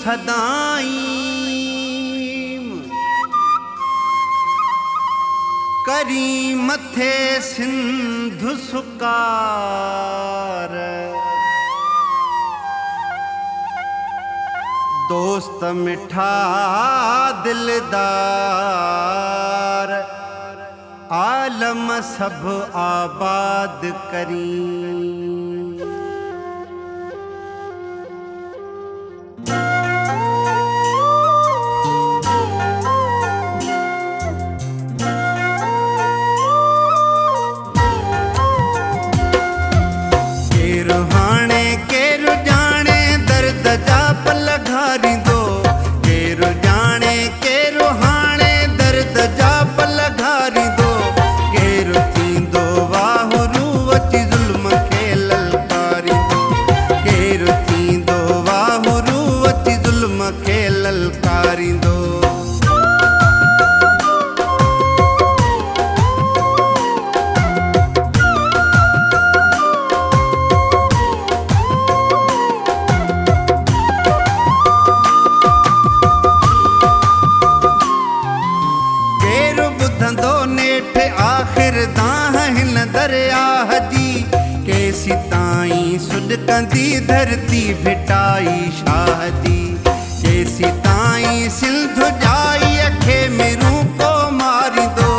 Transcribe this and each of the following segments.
सदाई करी मथे सिंधु सुकार दोस्त मिठा दिलदार आलम सब आबाद करी। कंदी धरती भिटाई शाहदी कैसी ताई सिंध जाई अखे मेरू को मारी दो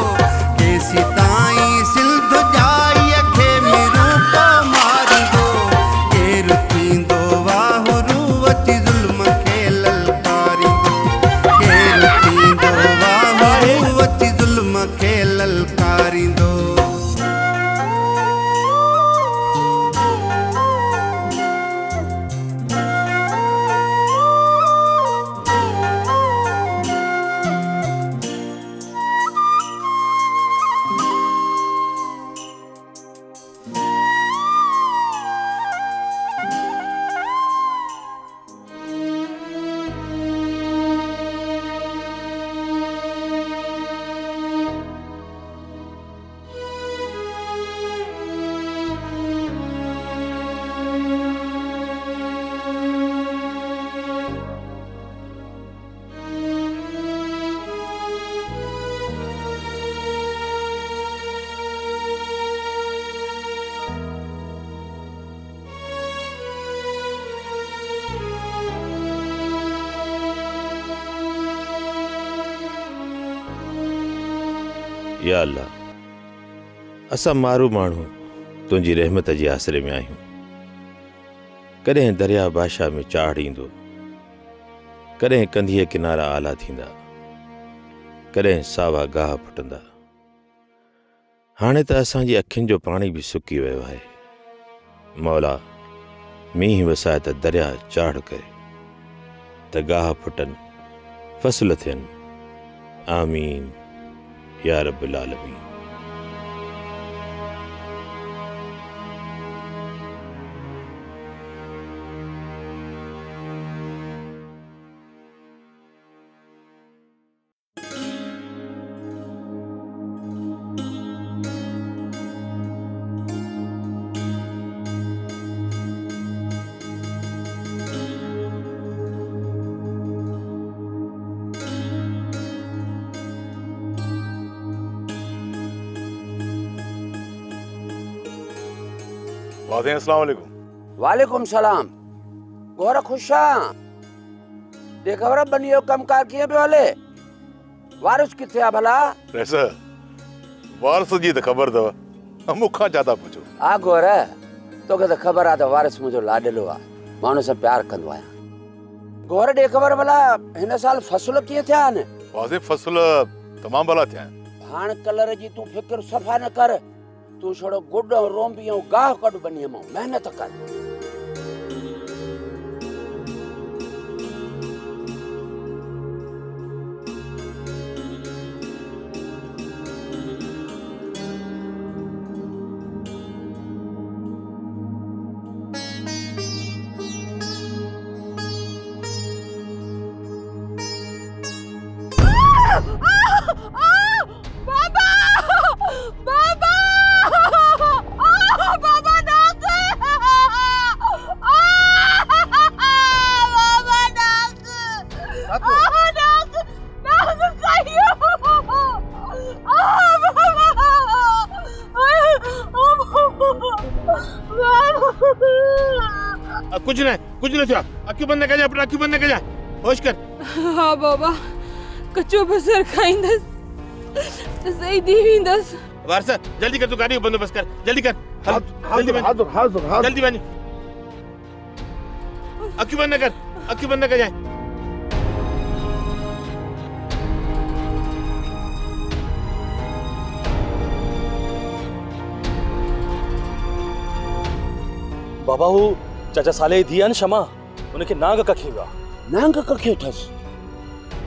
कैसी ताई सिंध जाई अखे मेरू को मारी दो केर थींदो वाहुरू अची ज़ुल्म खे ललकारी दो केर थींदो वाहुरू अची ज़ुल्म खे ललकारी दो। या अल्लाह असां मारू माण्हू तुंहिंजी रहमत जे आसरे में आहियूं। कॾहिं दरिया बादशाह में चाढ़ ईंदो, कॾहिं कंधीअ किनारा आला थींदा, कॾहिं सावा गाह फुटंदा। हाणे त असांजी अखियुनि जो पाणी बि सुकी वियो आहे। मौला मींहुं वसाए त दरिया चाढ़ करे त गाह फुटनि, फसल थियनि। आमीन या रब्बुल आलमीन। अस्सलाम वालेकुम। वालेकुम सलाम। गोरा खुशा दे खबर बनियो कमकार किए पे वाले वारिस किथे आ भला? वैसे वारिस जी त खबर दव मुखा ज्यादा पूछो। आ गोरा तो के खबर आ त वारिस मुजो लाडलो आ, मानो से प्यार कंदो आया। गोरा दे खबर भला हिन साल फसल किए थिया न? वाजे फसल तमाम भला थिया। हाण कलर जी तू फिक्र सफा न कर, तू छोड़ो गुड रोंबी गाह कड बनी मेहनत कर। कुछ न थियो अखियूं बंदि कजांइ पुट अखियूं बंदि कजांइ होश कर हाँ बाबा कचो बसर खाईंदस त सही थी वेंदस वारस जल्दी कर तू गाड़ी जो बंदोबस्त कर जल्दी कर जल्दी वञ अखियूं बंदि कजांइ बाबा हू चाचा साले जी थी शमा उनके नांग कखे विया नांग कखे थस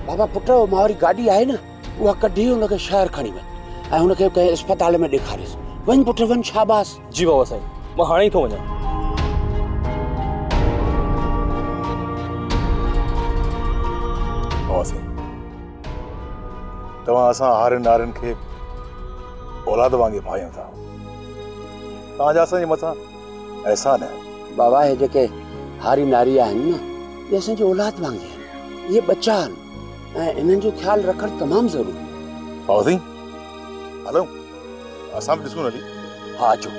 बाबा पुट मारी गाड़ी आहे न उहा कढी उनखे शहर खणी वञ ऐं उनखे कंहिं अस्पताल में ॾेखारिस वञ पुट वञ शाबाश जी बाबा साईं मां हाणे ई थो वञा बाबा साईं तव्हां असां हारनि नारनि खे औलाद वांगुरु भायूं था तव्हांजा असांजे मथां एहसान है बाबा हे जेके हारी नारी आहिनि न ये असांजी औलाद वांगुरु आहिनि ये बच्चा आहिनि ऐं इन्हनि जो ख्यालु रखणु तमामु ज़रूरी बाबा साईं हलो असां बि ॾिसूं हली हा अचो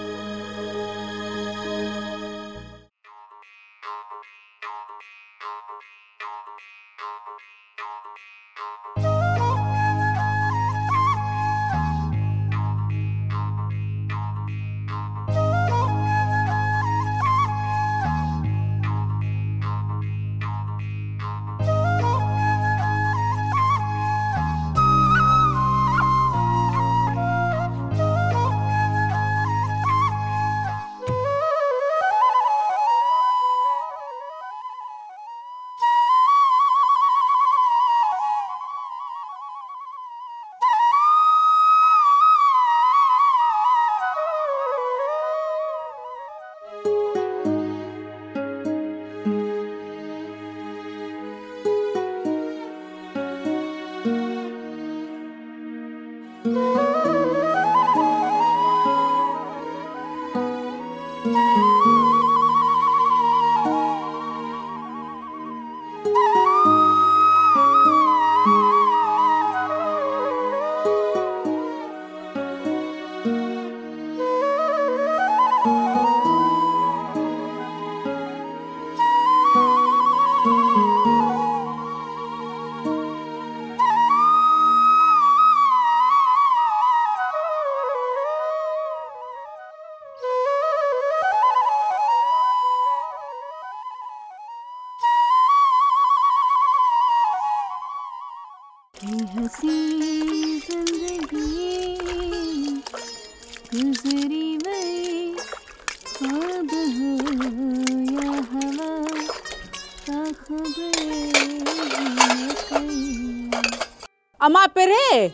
अमा पिरे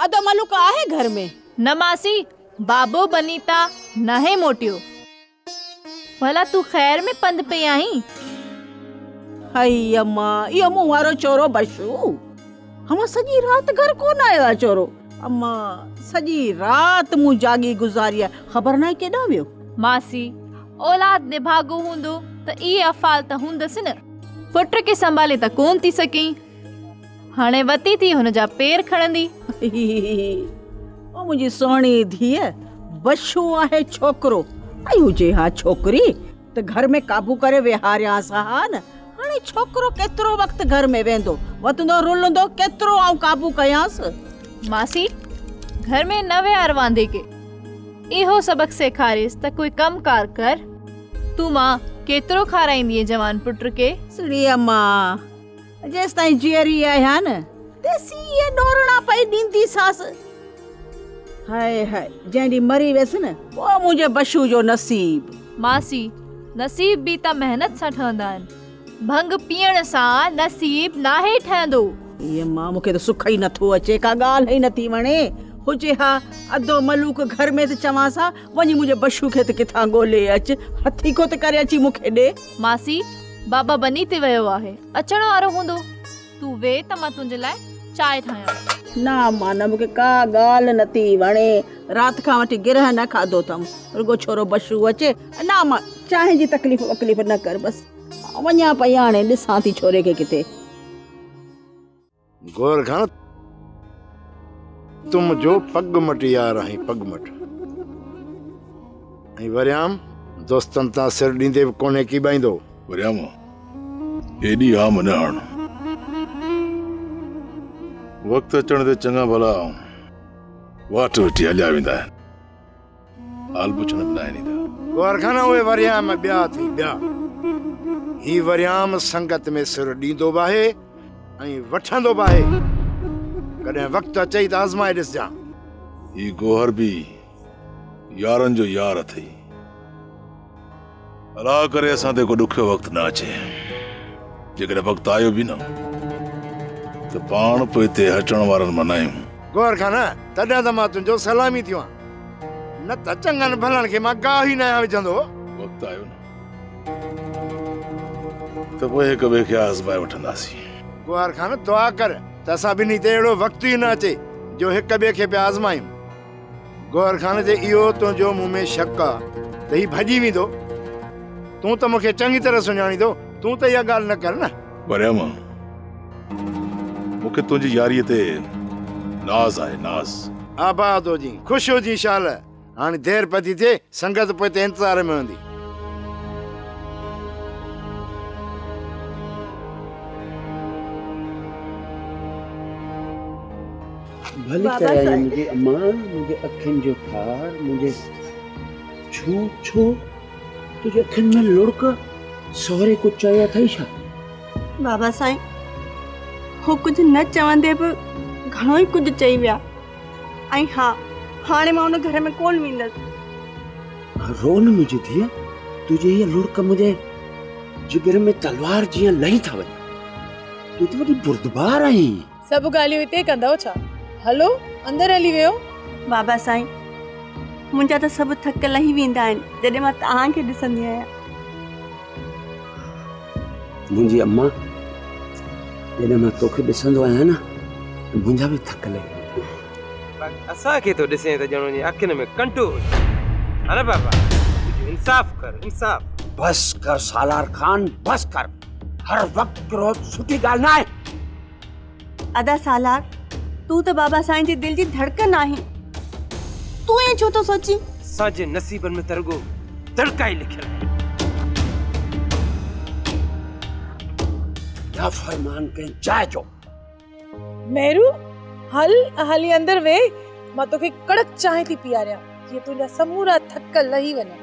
अदा मलुका आहे घर में न मासी बाबो बनीता न है मोटियो भला तू खैर में पंध पे आई हई अम्मा यो मुंह वारो चोरो बशू हम सजी रात घर कोन आया चोरो अम्मा सजी रात मु जागी गुजारिया खबर ना केडा वियो मासी औलाद ने भागो हुंदो त ई अफाल त हुंदस न पुट के संभाले त कोन थी सकी हाणे वती थी हुन जा पेर खणंदी ओ मुजी सोणी धीअ बशू आहे छोकरो आई हुजे हा छोकरी त घर में काबू करे विहारिया सा न हाणे छोकरो केतरो वक्त घर में वेंदो वतंदो रुलंदो केतरो आऊं काबू कयांस मासी घर में नवे अरवांदे के इहो सबक सेखारिस त कोई कम कार कर तू मां केतरो खाराईंदी जवान पुट के सड़ी अम्मा जेस ताई जियरी आया न तेसी ये डोरना पई दींदी सास हाय हाय जेंडी मरी वेस न वो मुझे बशू जो नसीब मासी नसीब भी त मेहनत सा ठहंदा आहिनि भंग पीअण सा नसीब नाहे ठहंदो ये मां मुखे तो सुख ही नथो अचे का गाल ही नथी वणे हुजे हा अदो मलूक घर में त चवा सा वनी मुझे बशू के त किथा गोले अच हथी को त करे अची मुखे दे मासी बाबा बनी ते वयो आहे अचण वारो हुंदो तू वे त मां तुंहिंजे लाइ चाय ठाहियां ना माना मुखे का गाल नथी वणे रात का वठी गिरह न खादो तम रुगो छोरो बशू अचे ना मां चाहे जी तकलीफ न कर बस वन्या पयाणे दिसां थी छोरे के किते गोर खान तुम जो पग मट यार है पग मट वरियाम दोस्तन तां सिर ॾींदे बि कोन्हे की बाईंदो। वरियाम एॾी आम न हण। वक़्तु अचण ते चङा भला वाट वेठी हलिया वेंदा आहिनि। हाल पुछण बि न आहिनि ईंदा। गोरखाना उहे वरियाम ॿिया थी ॿिया। ही वरियाम संगत में सिर ॾींदो बि आहे ऐं वठंदो बि आहे। कॾहिं वक़्तु अचई त आज़माए ॾिसजां। ही गोहर बि यारनि जो यार अथई। अला करे असां ते को ॾुखियो वक़्तु न अचे। जेकॾहिं वक़्तु आयो बि न त पाण पोइ हिते अचण वारनि मनायूं। गोरखाना तॾहिं त मां तुंहिंजो सलामी थियो आहियां, न त चङनि भलनि खे मां गाह ई न विझंदो। वक़्तु आयो न त पोइ हिक ॿिए खे आज़माए वठंदासीं। गोरखाना दुआ कर त असां ॿिन्ही ते अहिड़ो वक़्तु ई न अचे जो हिक ॿिए खे पिया आज़मायूं। गोरखाने ते इहो तुंहिंजो मुंहुं में शक आहे त ही भॼी वेंदो। तूं त मूंखे चङी तरह सुञाणींदो। तूं त इहा ॻाल्हि न कर न। वरियाम मूंखे तुंहिंजी यारीअ ते नाज़ आहे, नाज़। आबाद हुजी, ख़ुशि हुजी शाल। हाणे देरि पती थिए, संगत पोइ ते इंतज़ार में हूंदी। भली तरह मुझे अम्मा, मुझे अखिन जो ठार, मुझे छो छो तुझे अखिन में लुड़क सोहरे को चया थई छा? बाबा साईं हो कुछ न चवंदे बि घणो ई कुछ चई विया। ऐं हा हाणे मां उन घर में कोन वेंदसि। रोन मुझे दिया, तुझे ये लुड़क मुझे जिगर में तलवार जियां लही था वञे। तू तो वॾी बुर्दबार आहीं। सब ॻाल्हियूं हिते कंदव छा? हलो अंदर हली वियो। बाबा साईं मुंहिंजा त सभु थक लही वेंदा आहिनि जॾहिं मां तव्हांखे ॾिसंदी आहियां। मुंहिंजी अम्मा जॾहिं मां तोखे ॾिसंदो आहियां न मुंहिंजा बि थक लही। असांखे तो ॾिसे त ॼणो अखियुनि में कंटो। अरे बाबा इंसाफ कर, इंसाफ। बस कर सालार खान, बस कर। हर वक्त क्रोध सुठी ॻाल्हि न आहे। अदा सालार तू तो बाबा साईं जी दिल जी धड़कन आहे। तू ये छो तो सोची? साजे नसीबन में तरगो धड़का ही लिखल है। क्या फरमान के चाय जो मेरू हल हली अंदर वे। मां तोखे कड़क चाय थी पियारियां ये तुंहिंजा समूरा थक लही वञनि।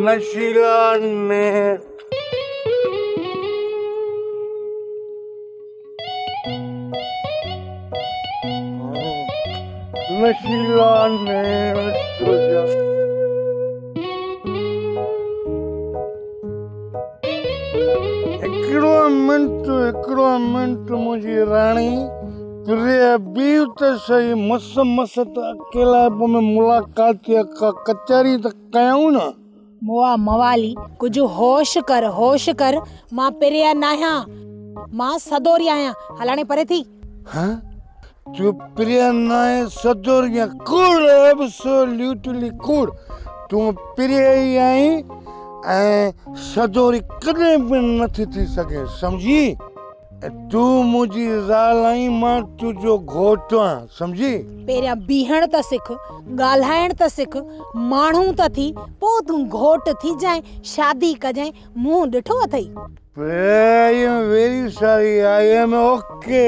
नशीला ने नशीला ने तुझा हिकिड़ो मिंट मुंहिंजी राणी प्रिया बीव त सही मस मस त अकेला में मुलाकात कचहरी त कयूं न। मोआ मवाली कुछ होश कर। मां प्रिया नाहियां, मां सदोरी आहियां। हलाणे परे थी। हाँ तू प्रिया नाहे सदोरी कूड़ एब्सोल्युटली कूड़। तू प्रिया ही आई ऐं सदोरी कॾहिं बि नथी थी सघे समझी। तू मुझी ज़ाल आई, मां तुझो घोट आहियां समझी। पहिरियां बीहण त सिख, ॻाल्हाइण त सिख, माण्हू त थी, पोइ तूं घोट थी जाए, शादी कजाए। मुंहुं ॾिठो अथई? I am very sorry, I am okay.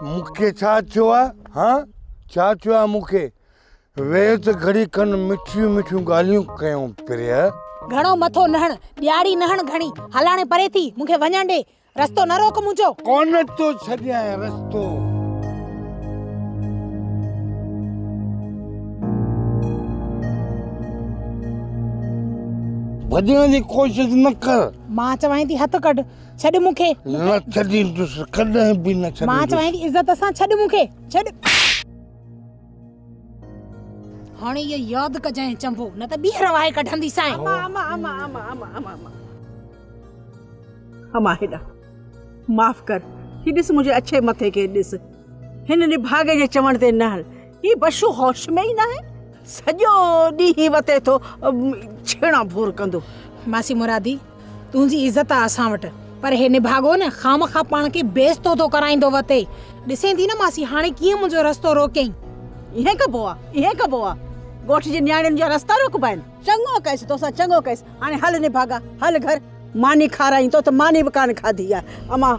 मूंखे छा थियो आहे? हाँ छा थियो आहे मूंखे? वे त घड़ी खन मिठियूं मिठियूं ॻाल्हियूं कयूं प्रिया। घणो मथो नहण, ॾियारी नहण घणी। हलाणे परे थी, मूंखे वञण ॾे। रस्तो न रोक मुंहिंजो। कोन तो छॾियां रस्तो। भॼण जी कोशिश न कर। मां चवां थी हथ कढ, छॾ मूंखे। न छॾींदुसि, कॾहिं बि न छॾींदुसि। मां चवां थी इज़त सां छॾ मूंखे, छॾ। हाणे ये यादि कजांइ चंबो, न त ॿीहर वाहे कढंदी सां। अमा हेॾा माफ़ कर। ही ॾिस मुंहिंजे अच्छे मथे खे ॾिस। हिन निभागे जे चवण ते न हल। ही बशू होश में ई न आहे। सॼो ॾींहुं वते थो छेड़ा भोर कंदो। मासी मुरादी तुंहिंजी इज़त आहे असां वटि, पर हे निभागो न खामखा पाण खे बेइज़तो थो कराईंदो वते। ॾिसें थी न मासी हाणे कीअं मुंहिंजो रस्तो रोकयईं। इहे कबो आहे ॻोठ जी न्याणियुनि जा रस्ता रोकबा आहिनि। चङो कयसि तोसां चङो कयसि। हाणे हल निभागा हल घर। मानी खाराई तो त मानी बि कान खाधी आहे। अमा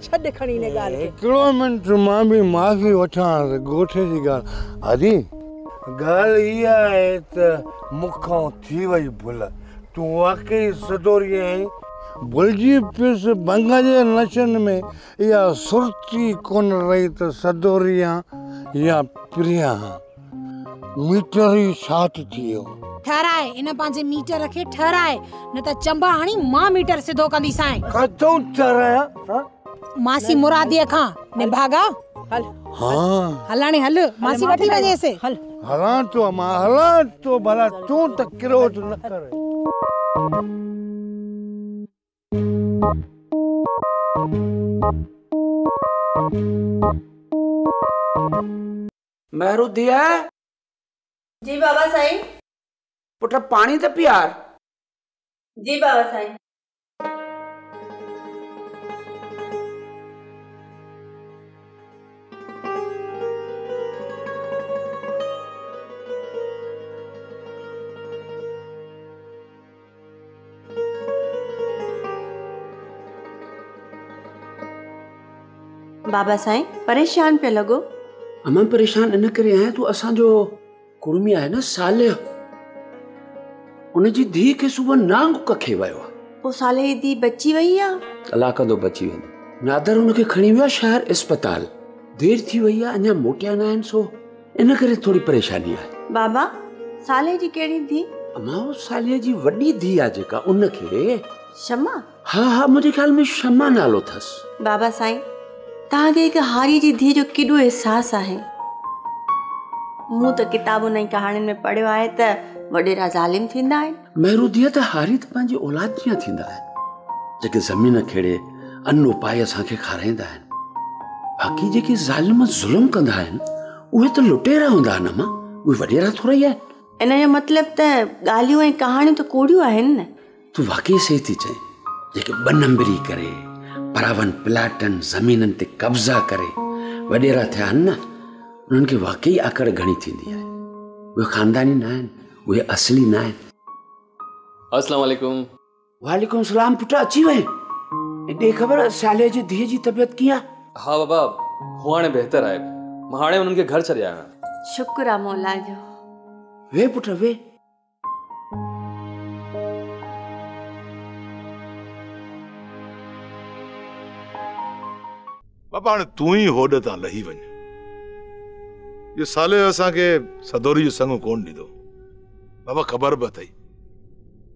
छॾ खणी इन ॻाल्हि खे। हिकिड़ो मिंट मां बि माफ़ी वठां ॻोठे जी ॻाल्हि। आदि ॻाल्हि इहा आहे त मूंखां थी वई भुल। तूं वाकई सदोरी आहीं। भुलिजी पियुसि भंग जे नशनि में इहा सुरती कोन रही त सदोरी आहियां या प्रिया आहियां। मीटर ई छाट थी वियो। ठहराए इन पंहिंजे मीटर खे ठहराए, न त चंबा हणी मां मीटर सिधो कंदीसांइ। किथां ठहरायां? मासी मुरादीअ खां। निभागा हल। हाँ हलाणे हल मासी वठी वञेसि। हल हलां तो मां हलां तो भला तूं त क्रोध न कर। महरू दिया जी बाबा साईं। पुट पानी तो पियार। जी बाबा साईं। बाबा साईं परेशान पे लगो। अमा परेशान इन करे आया तू असांजो कुड़मी आहे न साले उनजी धी के सुबह नांग कखे वयो। ओ साले जी धी बची वई आ। कलाक दो बची वेंदी। नादर उनके खणी वियो शहर अस्पताल। देर थी वई आ अञा मोटिया न आहिनि सो इन करे थोड़ी परेशानी आहे। बाबा साले जी केड़ी धी? अमा वो साले जी वडी धी आ जेका उनखे शमा। हाँ मुझे ख्याल में शमा नालो थस। बाबा साईं ताके एक हारी जी धी जो केडो एहसास आहे। मु तो किताबों नहीं कहानियुनि में पढ़ियो आहे त वडेरा ज़ालिम थींदा आहिनि। महरू दिया त हारी त पंहिंजी औलाद जीअं थींदा आहिनि जेके ज़मीन खेड़े अन्न पाए असांखे खाराईंदा आहिनि। बाक़ी जेके ज़ालिम ज़ुल्म कंदा आहिनि उहे त लुटेरा हूंदा आहिनि मां। उहे वडेरा थोड़ा ई आहिनि। इन जो मतिलब त ॻाल्हियूं ऐं कहाणियूं त कोड़ियूं आहिनि न। तू वाकई सही थी चई। जेके ॿ नंबरी करे परावन प्लाटन ज़मीननि ते कब्ज़ा करे वडेरा थिया आहिनि न उन्हनि खे वाकई आकड़ घणी थींदी आहे। उहे खानदानी न आहिनि, उहे असली न आहिनि। अस्सलाम वालेकुम। वालेकुम सलाम। पुट अची वए। ॾे ख़बर साले जी धीअ जी तबियत कीअं? हाँ बाबा हू हाणे बेहतर आहे। मां हाणे उन्हनि खे घर छॾे आहियां। शुक्र आहे मौला जो। वे पुट वे। बाबा हाणे तूं ही होॾ तां लही वञ। ये साले असांखे सदोरी जो संग कोन ॾींदो। बाबा ख़बर बि अथई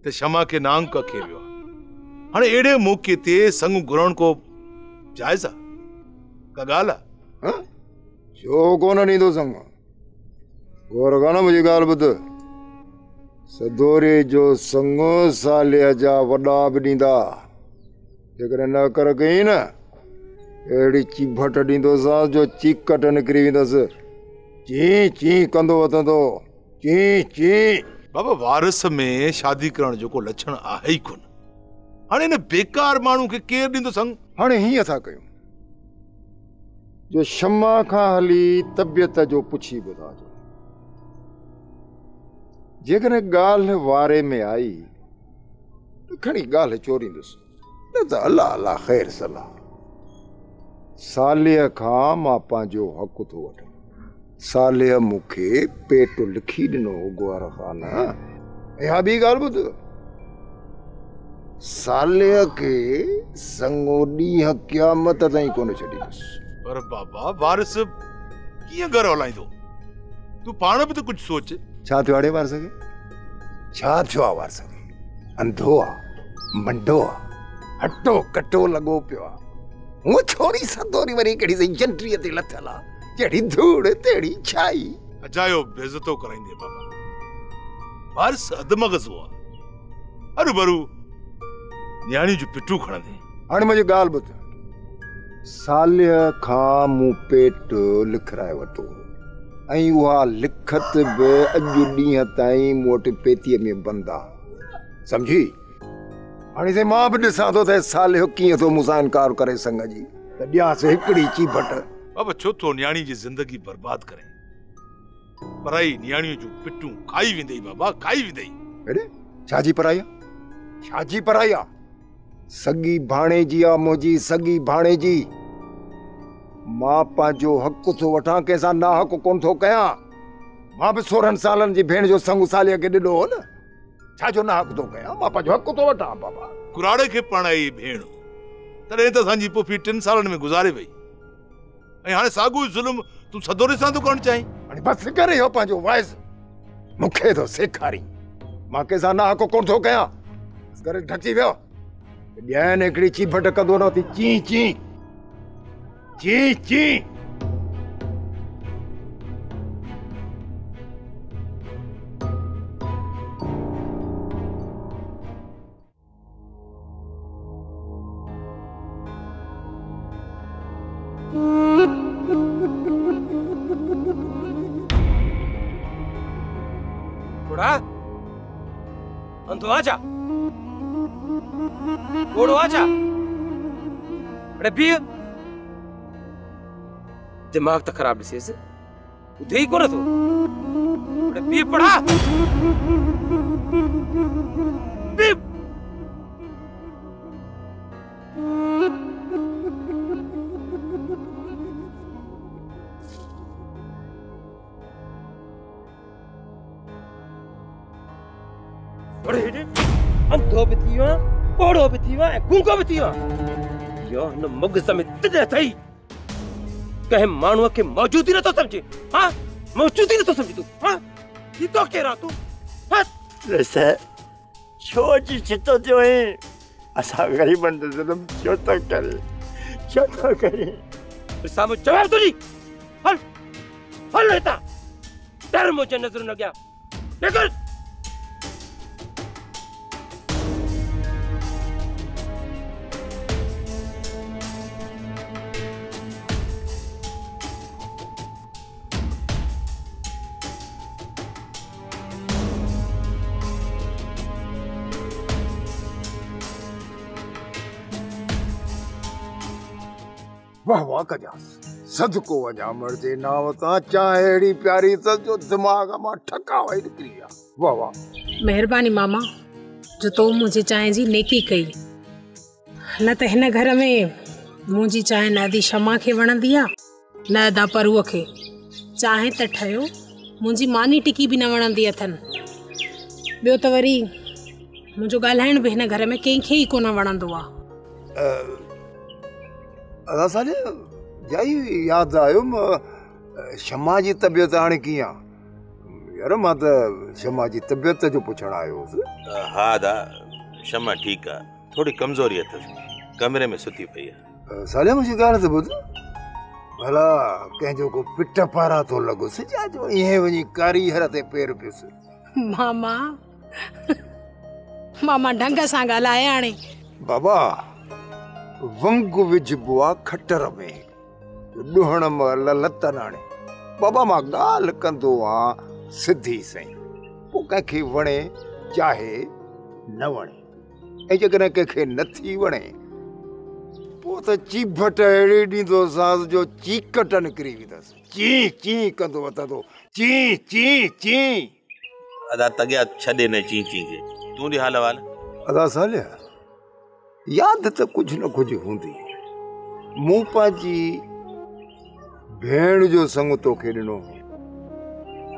त शमा के नांग कखे वियो आहे। हाणे एड़े मौके ते संग घुरण को जायज़ आहे? का ॻाल्हि आहे? छो कोन ॾींदो संग? गौर कर न मुंहिंजी ॻाल्हि ॿुध। सदोरी जो संग साले जा वॾा बि ॾींदा। जेकॾहिं न कर कई न अहिड़ी चिभट ॾींदोसांसि जो चीकट निकिरी वेंदसि। चीं चीं कंदो वधंदो। चीं चीं। बाबा वारिस में शादी करण जो को लक्षण आहे ई कोन। हाणे इन बेकार माण्हू खे केरु ॾींदो संग? हाणे हीअं था कयूं जो शमा खां हली तबियत जो पुछी ॿुधाइजो। जेकॾहिं ॻाल्हि वारे में आई त खणी ॻाल्हि चोरींदुसि, न त अलाह अलाह ख़ैर सलाह। सालीअ खां मां पंहिंजो हक़ थो वठां। सालीअ मूंखे पेट लिखी ॾिनो गुआर ख़ान। ऐं हा ॿी ॻाल्हि ॿुध, सालीअ खे संगो ॾींहुं क़यामत ताईं कोन छॾींदुसि। पर बाबा वारिस कीअं घर हलाईंदो? तूं पाण बि त कुझु सोच। छा थियो आहे वारिस खे? छा थियो आहे वारिस खे? अंधो आहे, मंडो आहे, हटो कटो लॻो पियो आहे। वो छोरी सदोरी वरी कहिड़ी सही जंट्रीअ ते लथल आहे। जहिड़ी धूड़ तेड़ी छाई। अजायो बेइज्जतो कराईंदे बाबा। वारिस अधमग़ज़ हुआ। हरू भरू न्याणी जो पिटू खणंदे। हाणे मुंहिंजी ॻाल्हि ॿुध, साल खां मूं पेट लिखाए वरितो ऐं उहा लिखत बि अॼु ॾींहं ताईं मूं वटि पेतीअ में बंदि आहे, सम्झी? हाणे से मां बि ॾिसां थो त साल कीअं थो मूंसां इनकार करे संग जी, त ॾियांसि हिकिड़ी चीभट। बाबा छो थो न्याणी जी ज़िंदगी बर्बाद करे? पराई न्याणियूं जूं पिटूं खाई वेंदई बाबा, खाई वेंदई। अरे छाजी पराई आहे? छाजी पराई आहे? सगी भाणे जी आहे मुंहिंजी, सगी भाणे जी। मां पंहिंजो हक़ थो वठां, कंहिंसां ना हक़ कोन थो कयां। मां बि 16 सालनि जी भेण जो संग सालीअ खे ॾिनो हो न, छाजो ना हक़ थो कयां? मां पंहिंजो हक़ थो वठां बाबा। कुराड़े खे पढ़ाई भेण, तॾहिं त असांजी पुफी 3 सालनि में गुज़ारे वई, ऐं हाणे साॻियो ज़ुल्म तूं सदोरे सां थो करणु चाहीं? हाणे बसि करे इहो पंहिंजो वाइस मूंखे थो सेखारी, मां कंहिंसां ना हक़ कोन थो कयां। बसि करे ढकी वियो, ॾियनि हिकिड़ी चीभट कंदो न थी ची ची ची ची। घोड़ा अंधो आजा, घोड़ो आजा। अरे पी दिमाग तो खराब डिसेस, ॿुधे ई कोन थो। अरे पी पढ़ा पी। अंधो भी थी वियो, घोड़ो भी थी वियो, गूंगो भी थी वियो। यो न मगज़ में तिॾ अथई, कंहिं माण्हूअ खे मौजूदी नथो सम्झे। हाँ मौजूदी नथो सम्झे तूं? हाँ ही तो केरु आहे तूं? हाँ छो जी छितो थियो है? असां ग़रीबनि ते ज़ुल्म छो था करे, छो था करे? साम्हूं जवाब तुंहिंजी। हल हल हितां, डर मुंहिंजे नज़र न गया। निकल। वाह वाह कजास, सदको वञा मर्दे नाव तां, चाहे अहिड़ी प्यारी त जो दिमाग़ मां ठका वई निकिरी विया। वाह वाह, मेहरबानी मामा जो तो मुझे चाहे जी नेकी कई। न त हिन घर में मुंहिंजी चाहे न अदी शमा खे वणंदी आहे, न अदा परूअ खे। चाहे त ठहियो मुंहिंजी मानी टिकी बि न वणंदी अथनि। ॿियो त वरी मुंहिंजो ॻाल्हाइण बि हिन घर में कंहिंखे ई कोन वणंदो आहे। अदा साले जाई यादि आयो, शमा जी तबियत हाणे कीअं आहे? यार मां त शमा जी तबियत जो पुछण आयो हुउसि। हा दा, शमा ठीकु आहे, थोड़ी कमज़ोरी अथसि, कमरे में सुती पई आहे। साले मुंहिंजी ॻाल्हि त ॿुध, भला कंहिंजो को पिट पारां थो लॻुसि या जो ईअं वञी कारी हर ते पेर पियुसि? मामा मामा ढंग सां ॻाल्हाए हाणे। बाबा वंग विझबो आहे खटर में, ॾुहण महिल लत नाणे। बाबा मां ॻाल्हि कंदो आहियां सिधी सही, पोइ कंहिंखे वणे चाहे न वणे, ऐं जेकॾहिं कंहिंखे नथी वणे पोइ त चीभट अहिड़ी ॾींदोसांसि जो चीकट निकिरी वेंदसि। ची ची कंदो वठंदो, ची ची ची। अदा तॻिया छॾे न ची ची खे, तूं ॾे हाल वाल। अदा सालिया यादि त कुझु न कुझु हूंदी। मूं पंहिंजी भेण जो संग तोखे ॾिनो,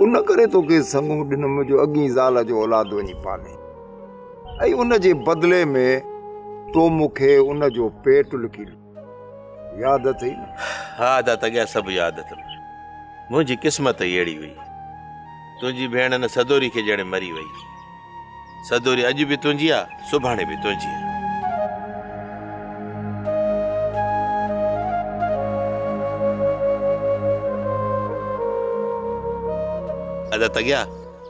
उन करे तोखे संग ॾिनमि जो अॻी ज़ाल जो औलाद वञी पाले, ऐं उन जे बदिले में तो मूंखे उन जो पेट लिखी यादि अथई न? हा अदा तॻिया सभु यादि अथमि। मुंहिंजी क़िस्मत ई अहिड़ी हुई, तुंहिंजी भेण न सदोरी खे ॼणे मरी वई। सदोरी अॼु बि तुंहिंजी आहे, सुभाणे बि तुंहिंजी आहे। अदा तॻिया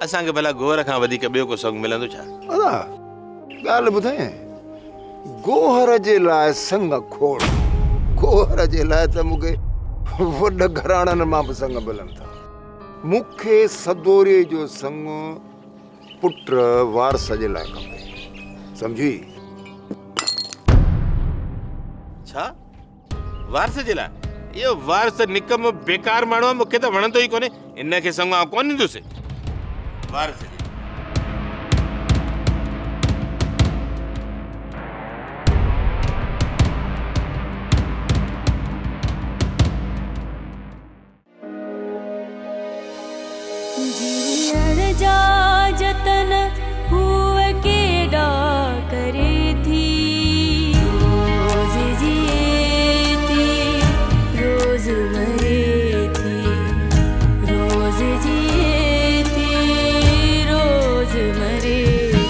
असांखे भला गोर खां वधीक ॿियो को संग मिलंदो छा? अदा ॻाल्हि ॿुधाए, गोहर जे लाइ संग खोड़। गोहर जे लाइ त मूंखे वॾा घराणनि मां बि संग मिलनि था। मूंखे सदोरे जो संग पुट वारस जे लाइ खपे, सम्झी? छा वारस जे लाइ? इहो वारस निकम बेकार माण्हू आहे, मूंखे त वणंदो ई कोन्हे। इनखे संग आउं कोन ॾींदुसि वारस जे। जतन हुए केड़ा करे थी, रोज जिए थी, रोज मरे थी, रोज जिए थी, रोज मरे थी।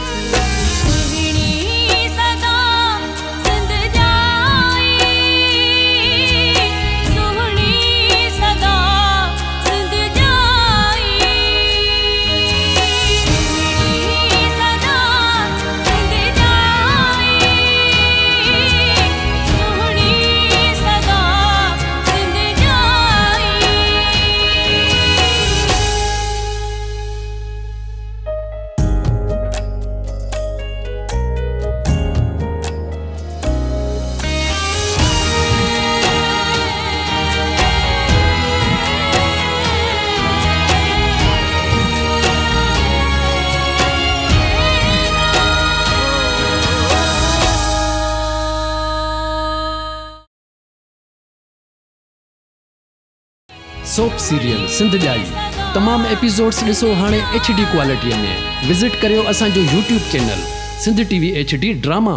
सुहिणी सदा सिंध जाई, सुहिणी सदा सिंध जाई, सोप सीरियल सिंध जाई तमाम एपिसोड्स ॾिसो हाणे HD क्वालिटीअ में। विज़िट करियो असांजो YouTube channel Sindh TV HD drama.